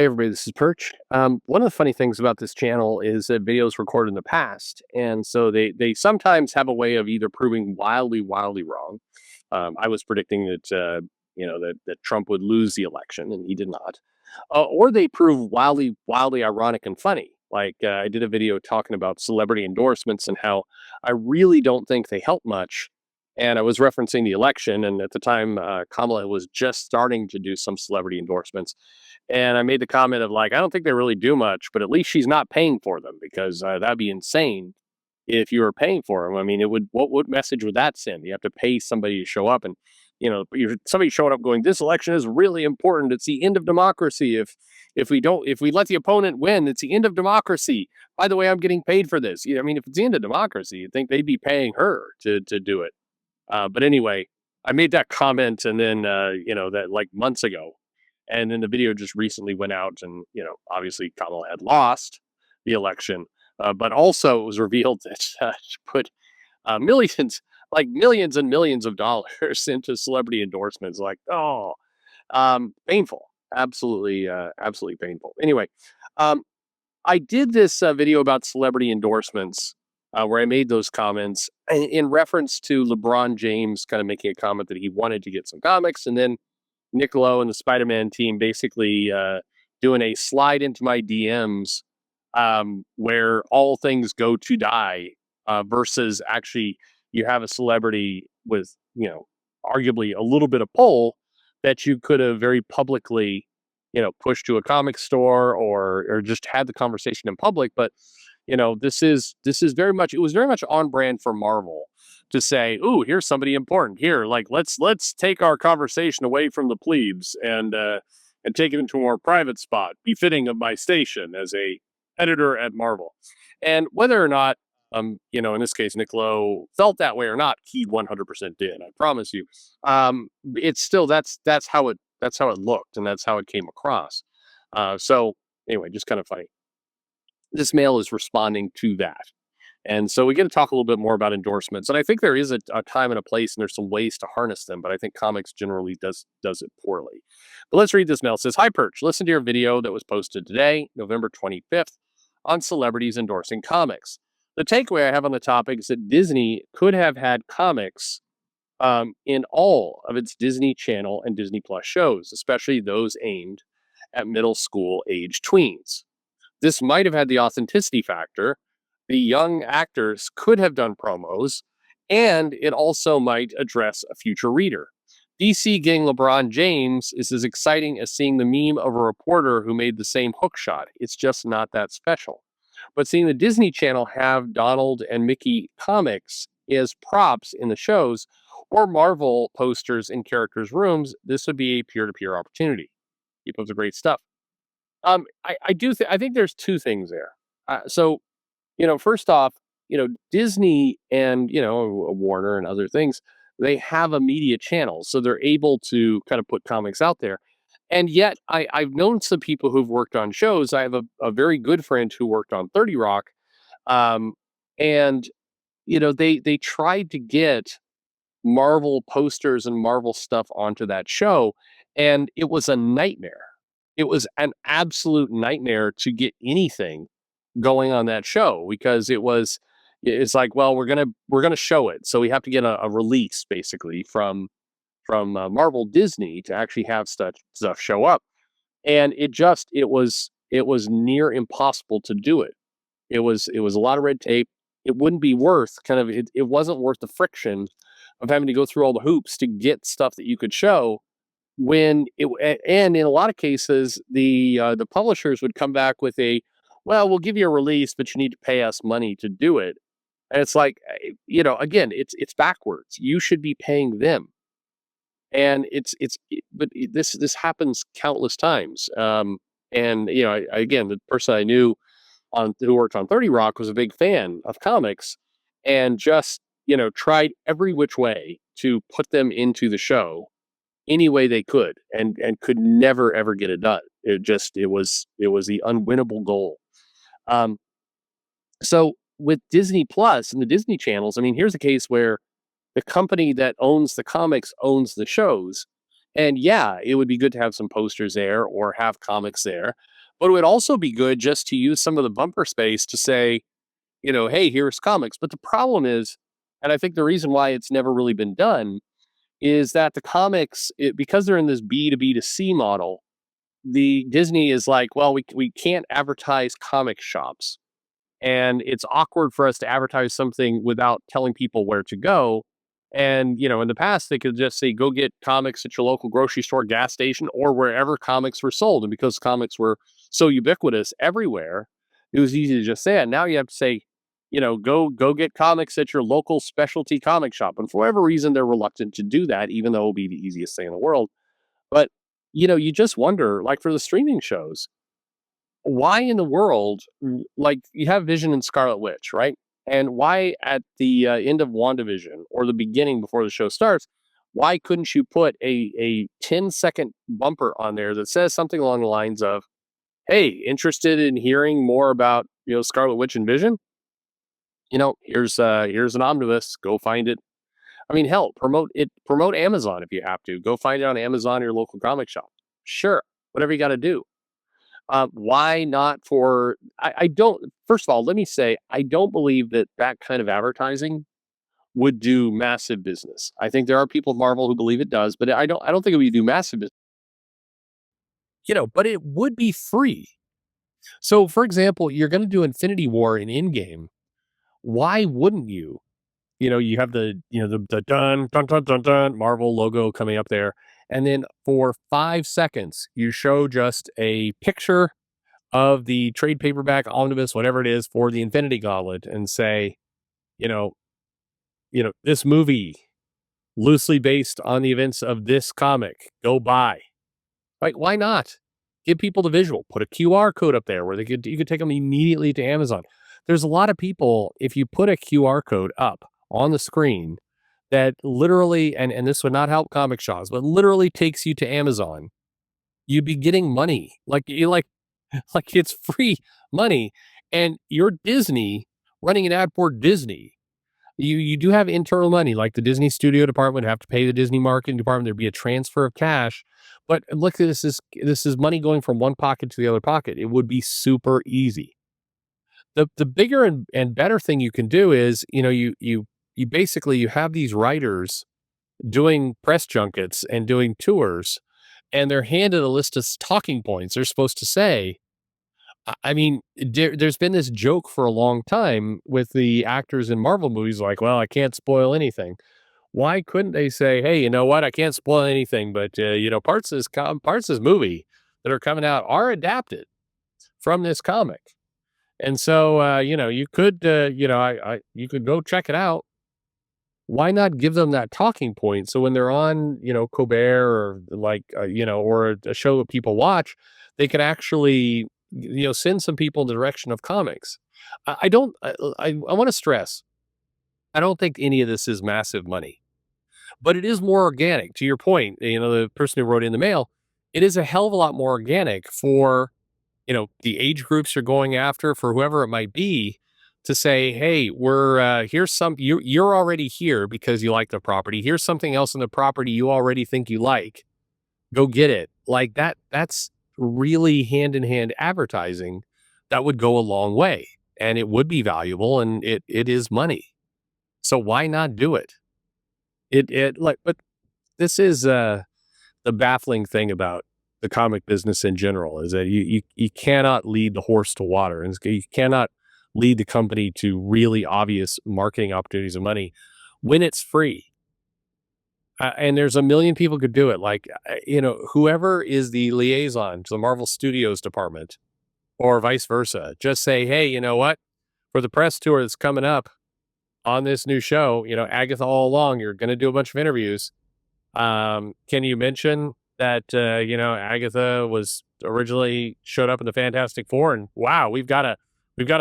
Hey everybody, this is Perch. One of the funny things about this channel is that videos recorded in the past, and so they sometimes have a way of either proving wildly wrong. I was predicting that that Trump would lose the election, and he did not. Or they prove wildly ironic and funny. Like I did a video talking about celebrity endorsements and how I really don't think they help much. And I was referencing the election, and at the time, Kamala was just starting to do some celebrity endorsements. And I made the comment of like, I don't think they really do much, but at least she's not paying for them because that'd be insane if you were paying for them. I mean, it would. What message would that send? You have to pay somebody to show up, and somebody showing up going, "This election is really important. It's the end of democracy. If we let the opponent win, it's the end of democracy. By the way, I'm getting paid for this. I mean, if it's the end of democracy, you'd think they'd be paying her to do it. But anyway, I made that comment, and then that like months ago, and then the video just recently went out, and obviously Kamala had lost the election, but also it was revealed that she put millions, like millions and millions of dollars into celebrity endorsements. Like, oh, painful, absolutely painful. Anyway, um, I did this video about celebrity endorsements where I made those comments in reference to LeBron James kind of making a comment that he wanted to get some comics, and then Niccolo and the Spider-Man team basically doing a slide into my DMs where all things go to die versus actually you have a celebrity with, arguably a little bit of pull that you could have very publicly, pushed to a comic store or just had the conversation in public. But, this is very much, it was very much on brand for Marvel to say, "Ooh, here's somebody important. Here, like let's take our conversation away from the plebes and take it into a more private spot, befitting of my station as a editor at Marvel." And whether or not, in this case, Niccolo felt that way or not, he 100% did. I promise you. It's still that's how it looked, and that's how it came across. So anyway, just kind of funny. This mail is responding to that. And so we get to talk a little bit more about endorsements. And I think there is a time and a place, and there's some ways to harness them, but I think comics generally does it poorly. But let's read this mail. It says, "Hi Perch, listen to your video that was posted today, November 25th, on celebrities endorsing comics. The takeaway I have on the topic is that Disney could have had comics in all of its Disney Channel and Disney Plus shows, especially those aimed at middle school age tweens. This might have had the authenticity factor. The young actors could have done promos, and it also might address a future reader. DC getting LeBron James is as exciting as seeing the meme of a reporter who made the same hook shot. It's just not that special. But seeing the Disney Channel have Donald and Mickey comics as props in the shows or Marvel posters in characters' rooms, this would be a peer-to-peer opportunity. Keep up the great stuff." I think there's two things there. So first off, Disney and Warner and other things, they have a media channel, so they're able to kind of put comics out there. And yet, I've known some people who've worked on shows. I have a very good friend who worked on 30 Rock, um, and they tried to get Marvel posters and Marvel stuff onto that show, and it was a nightmare. It was an absolute nightmare to get anything going on that show because it's like, well, we're gonna show it, so we have to get a release basically from Marvel Disney to actually have stuff show up, and it was near impossible to do it. It was a lot of red tape. It wouldn't be worth it wasn't worth the friction of having to go through all the hoops to get stuff that you could show and in a lot of cases the publishers would come back with well, we'll give you a release, but you need to pay us money to do it. And it's like, again, it's backwards. You should be paying them. And this happens countless times. And again, the person I knew who worked on 30 Rock was a big fan of comics and just, tried every which way to put them into the show any way they could and could never ever get it done. It was the unwinnable goal. Um, so with Disney Plus and the Disney channels, I mean, here's a case where the company that owns the comics owns the shows, And yeah, it would be good to have some posters there or have comics there, but it would also be good just to use some of the bumper space to say, hey, here's comics. But the problem is, and I think the reason why it's never really been done is that the comics, because they're in this B to B to C model, the Disney is like, well, we can't advertise comic shops, and it's awkward for us to advertise something without telling people where to go. And in the past, they could just say, "Go get comics at your local grocery store, gas station, or wherever comics were sold." And because comics were so ubiquitous everywhere, it was easy to just say it. Now you have to say, go get comics at your local specialty comic shop. And for whatever reason, they're reluctant to do that, even though it'll be the easiest thing in the world. But you just wonder, like for the streaming shows, why in the world, like you have Vision and Scarlet Witch, right? And why at the end of WandaVision or the beginning before the show starts, why couldn't you put a 10-second bumper on there that says something along the lines of, "Hey, interested in hearing more about Scarlet Witch and Vision? Here's an omnibus. Go find it." I mean, hell, promote Amazon if you have to. Go find it on Amazon or your local comic shop. Sure, whatever you got to do. Why not for I don't first of all, let me say, I don't believe that that kind of advertising would do massive business. I think there are people at Marvel who believe it does, but I don't think it would do massive business. But it would be free. So, for example, you're gonna do Infinity War in Endgame. Why wouldn't you? You have the dun dun dun dun dun Marvel logo coming up there, and then for 5 seconds, you show just a picture of the trade paperback omnibus, whatever it is, for the Infinity Gauntlet, and say, you know, this movie loosely based on the events of this comic. Go buy. Right? Why not? Give people the visual. Put a QR code up there where you could take them immediately to Amazon. There's a lot of people, if you put a QR code up on the screen that literally, and this would not help comic shops, but literally takes you to Amazon, you'd be getting money. Like it's free money, and you're Disney running an ad for Disney. You do have internal money, like the Disney studio department would have to pay the Disney marketing department. There'd be a transfer of cash. But look, this is money going from one pocket to the other pocket. It would be super easy. The bigger and better thing you can do is, you basically you have these writers doing press junkets and doing tours, and they're handed a list of talking points they're supposed to say. I mean, there's been this joke for a long time with the actors in Marvel movies, like, well, I can't spoil anything. Why couldn't they say, hey, you know what? I can't spoil anything, but parts of this movie that are coming out are adapted from this comic, and so you could you could go check it out. Why not give them that talking point so when they're on, Colbert or like, or a show that people watch, they can actually, send some people in the direction of comics. I don't, I want to stress, I don't think any of this is massive money, but it is more organic. To your point, the person who wrote in the mail, it is a hell of a lot more organic for the age groups you're going after, for whoever it might be, to say, hey, we're here's some you're already here because you like the property. Here's something else in the property you already think you like. Go get it. Like that's really hand in hand advertising that would go a long way, and it would be valuable, and it is money. So why not do it? But this is the baffling thing about the comic business in general is that you cannot lead the horse to water, and you cannot lead the company to really obvious marketing opportunities and money when it's free. And there's a million people could do it. Like, whoever is the liaison to the Marvel Studios department or vice versa, just say, hey, you know what? For the press tour that's coming up on this new show, Agatha all along, you're going to do a bunch of interviews. Can you mention that, Agatha was originally showed up in the Fantastic Four, and wow, we've got a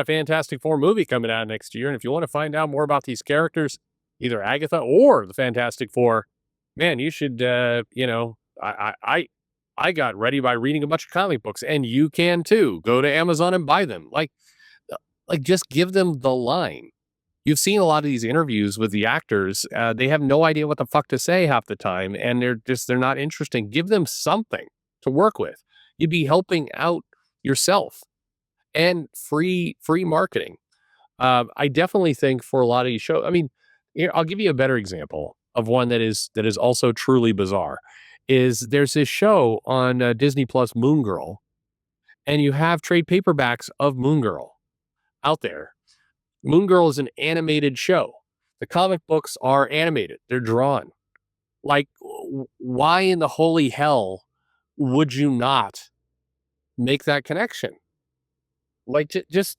Fantastic Four movie coming out next year. And if you want to find out more about these characters, either Agatha or the Fantastic Four, man, you should, I got ready by reading a bunch of comic books, and you can too. Go to Amazon and buy them. Like just give them the line. You've seen a lot of these interviews with the actors. They have no idea what the fuck to say half the time, and they're not interesting. Give them something to work with. You'd be helping out yourself and free marketing. I definitely think for a lot of these shows, I mean, here, I'll give you a better example of one that is also truly bizarre. Is there's this show on Disney Plus, Moon Girl, and you have trade paperbacks of Moon Girl out there. Moon Girl is an animated show. The comic books are animated; they're drawn. Like, why in the holy hell would you not make that connection? Like, just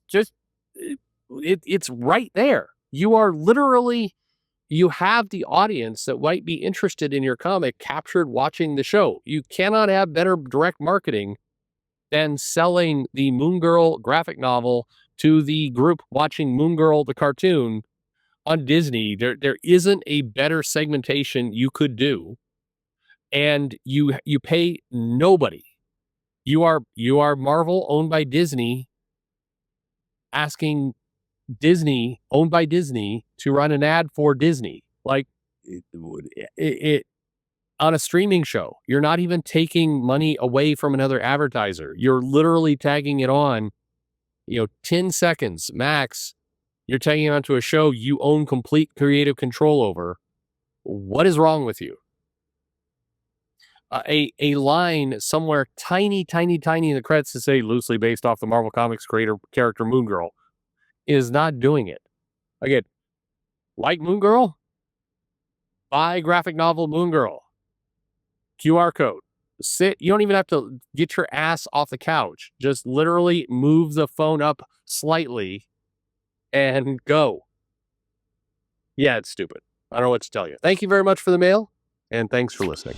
it's right there. You are literally you have the audience that might be interested in your comic captured watching the show. You cannot have better direct marketing than selling the Moon Girl graphic novel to the group watching Moon Girl the cartoon on Disney. There isn't a better segmentation you could do, and you pay nobody. You are Marvel, owned by Disney, asking Disney, owned by Disney, to run an ad for Disney. Like, it on a streaming show. You're not even taking money away from another advertiser. You're literally tagging it on, 10 seconds max. You're tagging it onto a show you own complete creative control over. What is wrong with you? A line somewhere tiny, tiny, tiny in the credits to say loosely based off the Marvel Comics creator character Moon Girl is not doing it. Again, like Moon Girl, buy graphic novel Moon Girl. QR code. Sit. You don't even have to get your ass off the couch. Just literally move the phone up slightly and go. Yeah, it's stupid. I don't know what to tell you. Thank you very much for the mail, and thanks for listening.